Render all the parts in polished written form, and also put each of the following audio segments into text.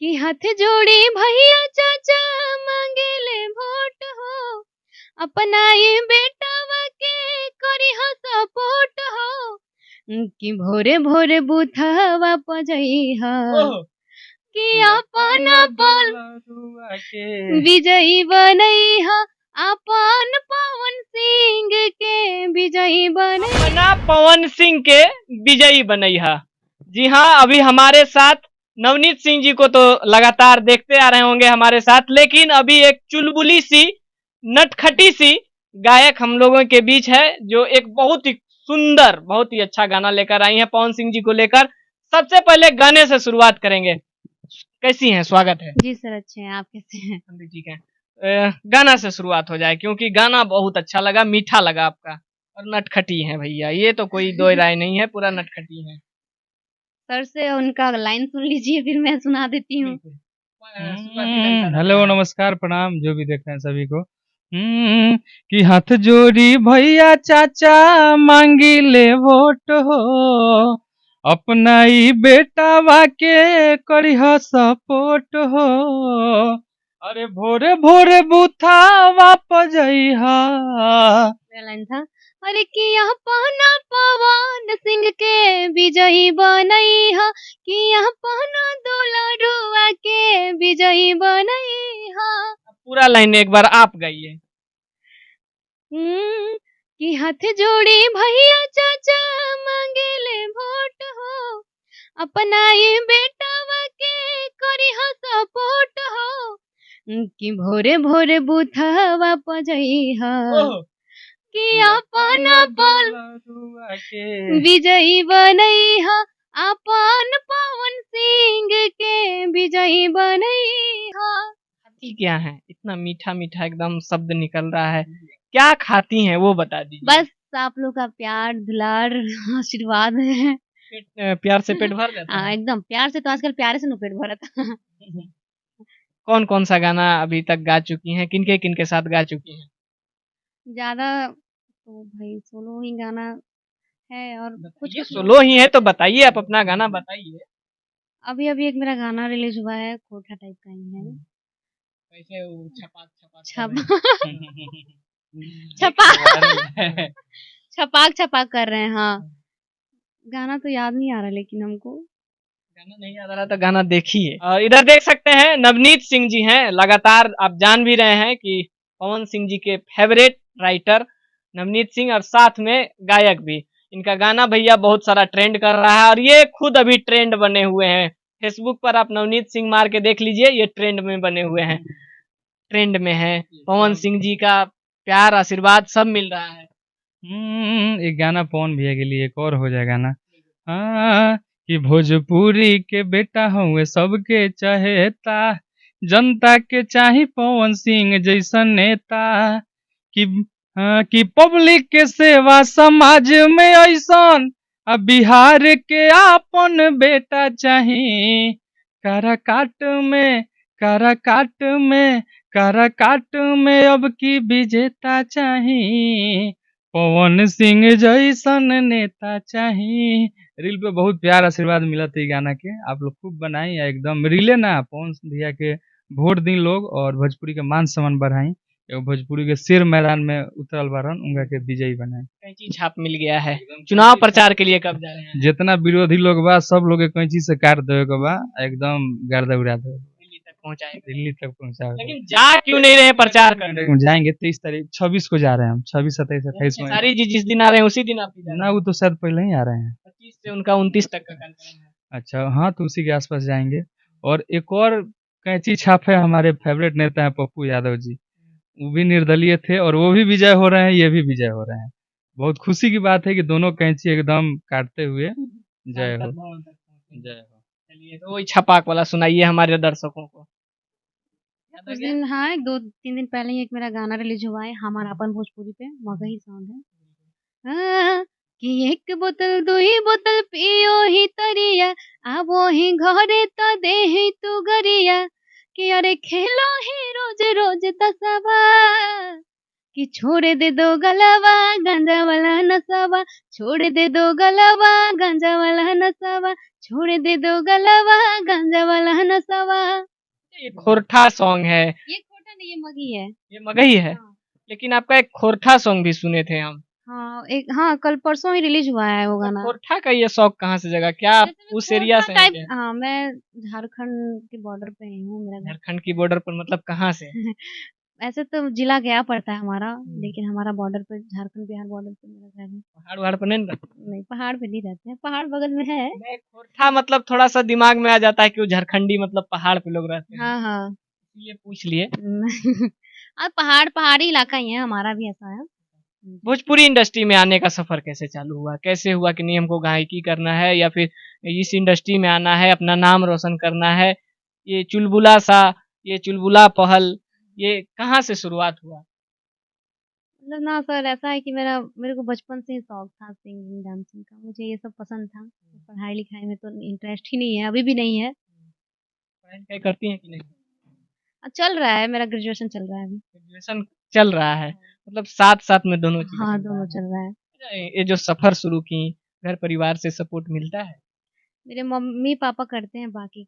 कि हाथ जोड़ी भैया चाचा मांगेले वोट हो, अपनाई बेटावा के करी हो सपोर्ट हो, कि भोरे भोरे बुथवा पजइहा, कि अपन अपन विजयी बनइहा, अपन पवन सिंह के विजयी बनइहा। अपना पवन सिंह के विजयी बनइहा। जी हाँ, अभी हमारे साथ नवनीत सिंह जी को तो लगातार देखते आ रहे होंगे हमारे साथ, लेकिन अभी एक चुलबुली सी नटखटी सी गायक हम लोगों के बीच है, जो एक बहुत ही सुंदर, बहुत ही अच्छा गाना लेकर आई है पवन सिंह जी को लेकर। सबसे पहले गाने से शुरुआत करेंगे। कैसी हैं? स्वागत है जी सर, अच्छे हैं, आप कैसे हैं? हम भी ठीक है। गाना से शुरुआत हो जाए, क्योंकि गाना बहुत अच्छा लगा, मीठा लगा आपका, और नटखटी है भैया, ये तो कोई दो राय नहीं है, पूरा नटखटी है। सर से उनका लाइन सुन लीजिए, फिर मैं सुना देती हूँ। हेलो, नमस्कार, प्रणाम जो भी देख रहे हैं सभी को। कि हाथ जोड़ी भैया चाचा मांगी ले वोट हो, अपना ही बेटावा के करी सपोर्ट हो, अरे भोरे भोरे बुथावा पजइहा। लाइन था, अरे किया पहना पवन सिंह के विजयी बनइहा, किया पहना दुलारुआ के विजयी बनइहा। पूरा लाइन एक बार आप गाइए। कि हाथ जोड़ी भैया चाचा मांगेले वोट हो, अपनाई बेटावा के करी हो सपोर्ट हो, कि भोरे भोरे बुथवा पजइहा, कि अपन अपन विजयी बनइहा, अपन पवन सिंह के विजयी बनइहा। खाती क्या है? इतना मीठा मीठा एकदम शब्द निकल रहा है, क्या खाती हैं वो बता दीजिए। बस आप लोग का प्यार दुलार आशीर्वाद है। प्यार से पेट भर जाता है। एकदम प्यार से, तो आजकल प्यारे से पेट भरता। कौन कौन सा गाना अभी तक गा चुकी हैं, किनके किनके साथ गा चुकी हैं? ज्यादा तो भाई सोलो ही गाना है, और कुछ सोलो ही है तो बताइए, आप अपना गाना बताइए। अभी अभी एक मेरा गाना रिलीज हुआ है, कोठा टाइप का ही है। कैसे वो छपाक छपाक छपाक कर रहे हैं। हाँ, गाना तो याद नहीं आ रहा, लेकिन हमको गाना नहीं याद आ रहा तो गाना देखिए। इधर देख सकते हैं नवनीत सिंह जी हैं, लगातार आप जान भी रहे हैं कि पवन सिंह जी के फेवरेट राइटर नवनीत सिंह, और साथ में गायक भी। इनका गाना भैया बहुत सारा ट्रेंड कर रहा है, और ये खुद अभी ट्रेंड बने हुए हैं। फेसबुक पर आप नवनीत सिंह मार के देख लीजिए, ये ट्रेंड में बने हुए हैं, ट्रेंड में है। पवन सिंह जी का प्यार आशीर्वाद सब मिल रहा है। एक गाना पवन भैया के लिए एक और हो जाए गाना। कि भोजपुरी के बेटा हुए सबके चहेता, जनता के चाही पवन सिंह जैसन नेता, कि पब्लिक के सेवा समाज में ऐसन, अब बिहार के आपन बेटा चाही, काराकाट में काराकाट में काराकाट में अब की विजेता चाही, पवन सिंह जैसन नेता चाही। रील पे बहुत प्यार आशीर्वाद मिला था गाना के, आप लोग खूब बनाई, एकदम रीले ना पवन भैया के वोट दी लोग, और भोजपुरी के मान सम्मान बढ़ाई, भोजपुरी के शेर मैदान में उतरल बारन, उनका के विजयी बनाए। कैंची छाप मिल गया है। चुनाव प्रचार के लिए कब जा रहे हैं? जितना विरोधी लोग बा सब लोग के कैंची से काट देवे के बा, एकदम गर्दा उड़ा देवे, दिल्ली तक पहुंचाए। लेकिन जा क्यों नहीं रहे प्रचार करने? जाएंगे 23 तारीख 26 को जा रहे हैं हम, 26 27 28 में। सारी जी जिस दिन आ रहे हैं उसी दिन आप ना, वो तो शायद पहले ही आ रहे हैं, 25 से उनका 29 तक का कार्यक्रम है। अच्छा हाँ, तो उसी के आसपास जाएंगे। और एक और कैंची छाप है, हमारे फेवरेट नेता है पप्पू यादव जी, वो भी निर्दलीय थे, और वो भी विजय हो रहे हैं, ये भी विजय हो रहे हैं। बहुत खुशी की बात है कि दोनों कैंची एकदम काटते हुए जय हो, जय हो। चलिए, तो वही छपाक वाला सुनाइए हमारे दर्शकों को। उस दिन, हाँ, 2-3 दिन पहले ही एक मेरा गाना रिलीज हुआ है, हमारा अपन भोजपुरी पे, मगही सॉन्ग है। कि एक बोतल दुई बोतल पियो ही तरिया, आवो ही घरे तो दे ही तू गरिया, कि अरे खेलो ही रोज रोज तसवा, कि छोड़ दे दो गलवा गांजा वाला नसावा, छोड़ दे दो गलवा गांजा वाला नसावा, छोड़ दे दो गलवा गांजा वाला नसावा। ये खोरठा सॉन्ग है, ये खोटा नहीं, ये मगी है। ये मगही है। हाँ। लेकिन आपका एक खोरठा सॉन्ग भी सुने थे हम। हाँ, कल परसों ही रिलीज हुआ है वो तो गाना। खोरठा का ये शौक कहाँ से जगा? क्या आप जैसे मैं उस एरिया खोरठा से हैं टाइप, क्या? हाँ, मैं झारखंड के बॉर्डर पे ही हूँ, मेरा घर। झारखंड की बॉर्डर पर मतलब कहाँ से? ऐसे तो जिला गया पड़ता है हमारा, हम्म। लेकिन हमारा बॉर्डर पे, झारखंड बिहार बॉर्डर पे मेरा घर है। पहाड़ वहाड़ पर नहीं रहते? नहीं, पहाड़ पे नहीं रहते हैं, पहाड़ बगल में है। मैं खोरठा मतलब थोड़ा सा दिमाग में आ जाता है कि वो झारखंडी मतलब पहाड़ पे लोग रहते हैं, हाँ हाँ। इसलिए पूछ लिए। पहाड़ी इलाका ही है, हमारा भी ऐसा है। भोजपुरी इंडस्ट्री में आने का सफर कैसे चालू हुआ? कैसे हुआ कि नहीं हमको गायकी करना है या फिर इस इंडस्ट्री में आना है, अपना नाम रोशन करना है? ये चुलबुला सा, ये चुलबुला पहल, ये कहाँ से शुरुआत हुआ? मतलब ना सर, ऐसा है कि मेरे को बचपन से ही शौक था सिंगिंग डांसिंग का, मुझे ये सब पसंद था। पढ़ाई लिखाई में तो इंटरेस्ट ही नहीं है, अभी भी नहीं है। पढ़ाई लिखाई करती हैं कि नहीं? चल रहा है, मेरा ग्रेजुएशन चल रहा है अभी। ग्रेजुएशन चल रहा है, मतलब साथ साथ में दोनों चीज हाँ, चल रहा दोनों चल रहा है। है। ये जो सफर शुरू की, घर परिवार से सपोर्ट मिलता है? मेरे मम्मी पापा करते हैं, बाकी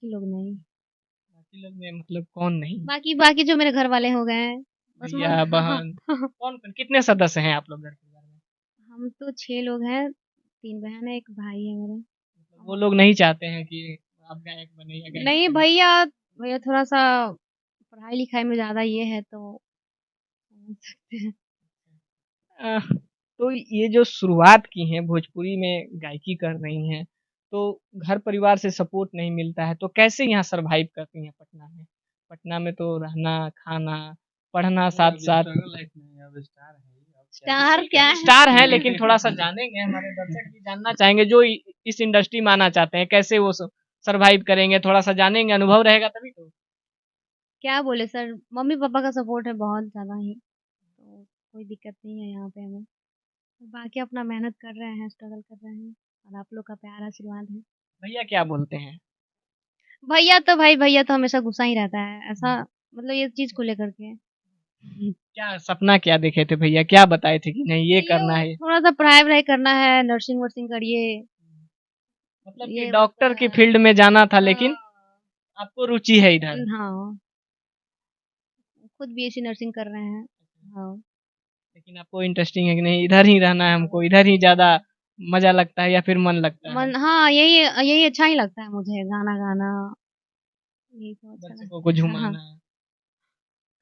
लोग नहीं। बाकी लोग में मतलब कौन नहीं? बाकी बाकी जो मेरे घर वाले हो गए हैं, बस भैया हाँ। बहन कौन कौन, कितने सदस्य हैं आप लोग घर परिवार में? हम तो 6 लोग हैं, 3 बहन है, 1 भाई है मेरा। मतलब वो लोग नहीं चाहते हैं कि आप गायक बने या गायकी नहीं करें? भैया, भैया थोड़ा-सा पढ़ाई लिखाई में ज़्यादा ये है, तो समझ सकते हैं। अ, तो ये जो शुरुआत की हैं भोजपुरी में गायकी कर रही हैं, तो घर परिवार से सपोर्ट नहीं मिलता है, तो कैसे यहाँ सर्वाइव करती हैं पटना में? पटना में तो रहना, खाना, पढ़ना साथ-साथ। स्टार क्या है? स्टार हैं लेकिन थोड़ा-सा जानेंगे, हमारे दर्शक भी जानना चाहेंगे जो इस इंडस्ट्री में आना चाहते हैं, कैसे वो सर्वाइव करेंगे? थोड़ा-सा जानेंगे, अनुभव रहेगा तभी तो। क्या बोले सर, मम्मी पापा का सपोर्ट है बहुत ज़्यादा ही, तो कोई दिक्कत नहीं है यहाँ पे हमें। बाकी अपना मेहनत कर रहे हैं, स्ट्रगल कर रहे हैं, और आप लोग का प्यार आशीर्वाद है। भैया क्या बोलते हैं? भैया तो हमेशा गुस्सा ही रहता है, ऐसा मतलब ये चीज़ को लेकर के। क्या सपना क्या देखे थे भैया? क्या बताए थे कि नहीं ये भैया करना है? थोड़ा-सा पढ़ाई-वढ़ाई करना है, नर्सिंग वर्सिंग करिए, मतलब कि ये डॉक्टर की बताया। फील्ड में जाना था, लेकिन हाँ। आपको रुचि है इधर। हाँ, खुद बीएससी नर्सिंग कर रहे हैं। हाँ। लेकिन आपको इंटरेस्टिंग है कि नहीं इधर ही रहना है, हमको इधर ही ज़्यादा मज़ा लगता है या फिर मन लगता है? हाँ, यही यही अच्छा ही लगता है मुझे, गाना गाना, यही सब अच्छा दर्शकों लगता को है। हाँ, झुमाना।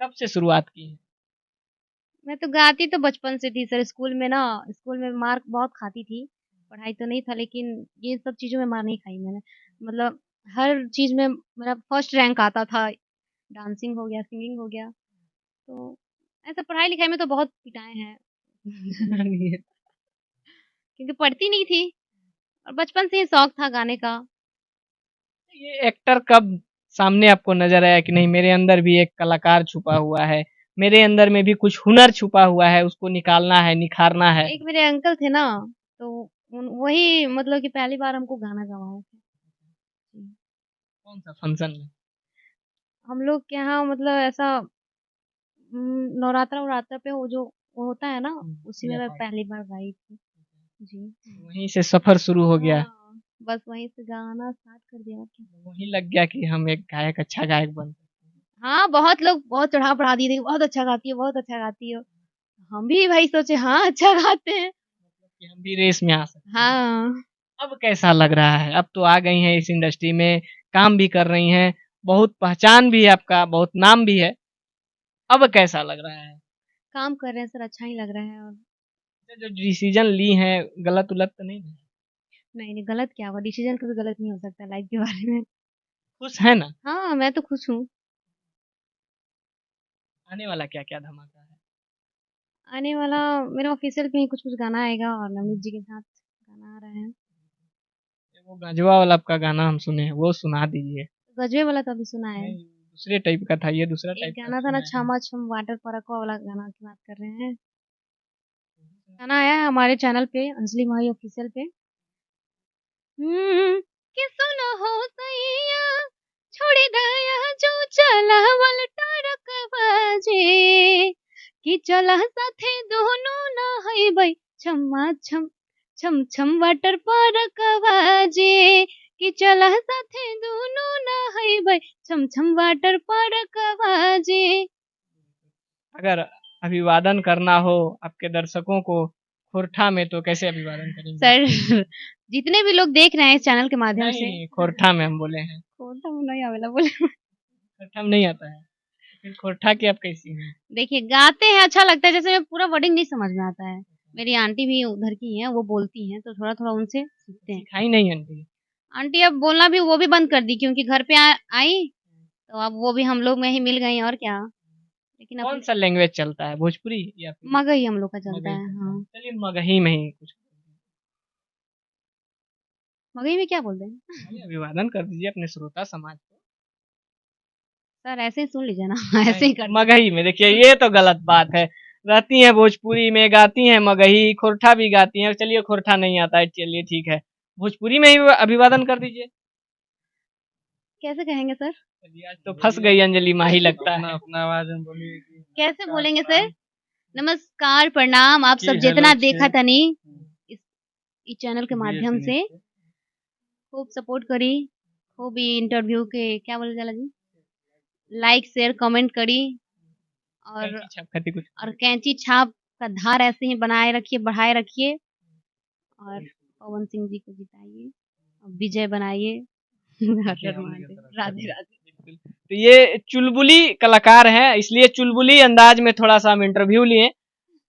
कब से शुरुआत की है? मैं तो गाती तो बचपन से थी सर, स्कूल में मार बहुत खाती थी। पढ़ाई तो नहीं था, लेकिन ये सब चीज़ों में मार नहीं खाई मैंने। मतलब हर चीज़ में मेरा फर्स्ट रैंक आता था, डांसिंग हो गया, सिंगिंग हो गया। तो ऐसा पढ़ाई-लिखाई में तो बहुत पिटाए हैं। क्योंकि पढ़ती नहीं थी, और बचपन से ही शौक था गाने का। ये एक्टर कब सामने आपको नज़र आया कि नहीं मेरे अंदर भी एक कलाकार छुपा हुआ है, मेरे अंदर में भी कुछ हुनर छुपा हुआ है, उसको निकालना है, निखारना है? एक मेरे अंकल थे ना, तो वही मतलब कि पहली बार हमको गाना गवाए थे। जी। कौन-सा फंक्शन में? हम लोग के यहाँ मतलब ऐसा नवरात्रा पे वो होता है ना, उसी में पूजा मैं पाठ। पहली बार गाई थी। जी। वहीं से सफ़र शुरू हो गया। हाँ, बस वहीं से गाना स्टार्ट कर दिया और क्या। वहीं लग गया कि हम एक गायक, अच्छा गायक बन सकते हैं। हाँ, बहुत लोग बहुत चढ़ा-बढ़ा दिए थे, बहुत अच्छा गाती हो, बहुत अच्छा गाती हो। हम भी भाई सोचे हाँ, अच्छा गाते हैं। कि हम भी रेस में आ सकते हैं। हाँ। अब कैसा लग रहा है? अब तो आ गई हैं इस इंडस्ट्री में, काम भी कर रही हैं, बहुत पहचान भी है आपका, बहुत नाम भी है। अब कैसा लग रहा है? काम कर रहे हैं सर, अच्छा ही लग रहा है। और ये जो डिसीज़न ली हैं, गलत-उलत तो नहीं है? नहीं, नहीं गलत क्या हुआ? डिसीज़न कभी गलत नहीं हो सकता लाइफ़ के बारे में। खुश हैं ना? हाँ, मैं तो खुश हूँ। आने वाला क्या-क्या धमाका है? आने वाला मेरा ऑफ़िशियल पे ही कुछ-कुछ गाना आएगा, और नवनीत जी के साथ गाना आ रहा है। वो गजवा वाला आपका गाना हम सुने हैं, वो सुना दीजिए। गजबे वाला तो अभी सुना है। नहीं, दूसरे टाइप का था, ये दूसरा एक टाइप का गाना था ना, सुना है। छमा छम वाटर परकवा वाला गाना की बात कर रहे हैं। गाना आया है हमारे चैनल पे, अंजलि माही ऑफ़िशियल पे। कि सुनो हो सैया, छोड़ी दया जो चलावल टरक बाजे, कि चला साथे दोनों नहैबै छम्मा छम छम छम वाटर पार्क बाजे कि चला साथे दोनों नहैबै छम छम वाटर पार्क बाजे। अगर अभिवादन करना हो आपके दर्शकों को खोरठा में तो कैसे अभिवादन करेंगे? सर जितने भी लोग देख रहे हैं इस चैनल के माध्यम से, नहीं, खोरठा में हम बोले हैं। खोरठा में नहीं आवेला बोले। खोरठा में नहीं आता है, फिर खोरठा की आप कैसी हैं? देखिए गाते हैं अच्छा लगता है, जैसे मैं पूरा वर्डिंग नहीं समझ में आता है। मेरी आंटी भी उधर की हैं, वो बोलती हैं तो थोड़ा थोड़ा उनसे सीखते हैं। सिखाई नहीं आंटी? आंटी अब बोलना भी वो भी बंद कर दी, क्योंकि घर पे आई तो अब वो भी हम लोग में ही मिल गई और क्या। लेकिन कौन अब सा लैंग्वेज चलता है, भोजपुरी या फिर मगही हम लोग का चलता मगही? है। हाँ, चलिए मगही में ही कुछ मगही में क्या बोलते हैं चलिए, अभिवादन कर दीजिए अपने श्रोता समाज को। सर? ऐसे ही सुन लीजिए ना। ऐसे ही कर मगही में देखिए, ये तो गलत बात है। रहती हैं भोजपुरी में, गाती हैं मगही, खोरठा भी गाती हैं। चलिए खोरठा नहीं आता है, चलिए ठीक है, भोजपुरी में ही अभिवादन कर दीजिए। कैसे कहेंगे सर? चलिए आज तो फंस गई अंजलि माही लगता है। अपना आवाज में बोलिए कि कैसे बोलेंगे सर? नमस्कार प्रणाम आप कि सब हेलो जितना छे। देखा तनी इस चैनल के BS माध्यम से न्यूज़ के। खूब सपोर्ट करी, खूब ही इंटरव्यू के क्या बोले जाला जी, लाइक शेयर कमेंट करी और कैंची छपकती कुछ कैंची छाप का धार ऐसे ही बनाए रखिए, बढ़ाए रखिए और पवन सिंह जी को जिताइए और विजय बनाइए। हर हर महादेव, राधे राधे। बिल्कुल। तो ये चुलबुली कलाकार हैं, इसलिए चुलबुली अंदाज में थोड़ा सा हम इंटरव्यू लिए।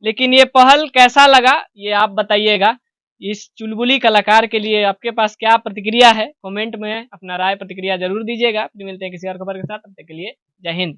लेकिन ये पहल कैसा लगा ये आप बताइएगा। इस चुलबुली कलाकार के लिए आपके पास क्या प्रतिक्रिया है? कमेंट में अपना राय प्रतिक्रिया जरूर दीजिएगा। फिर मिलते हैं किसी और खबर के साथ, तब तक के लिए जय हिंद।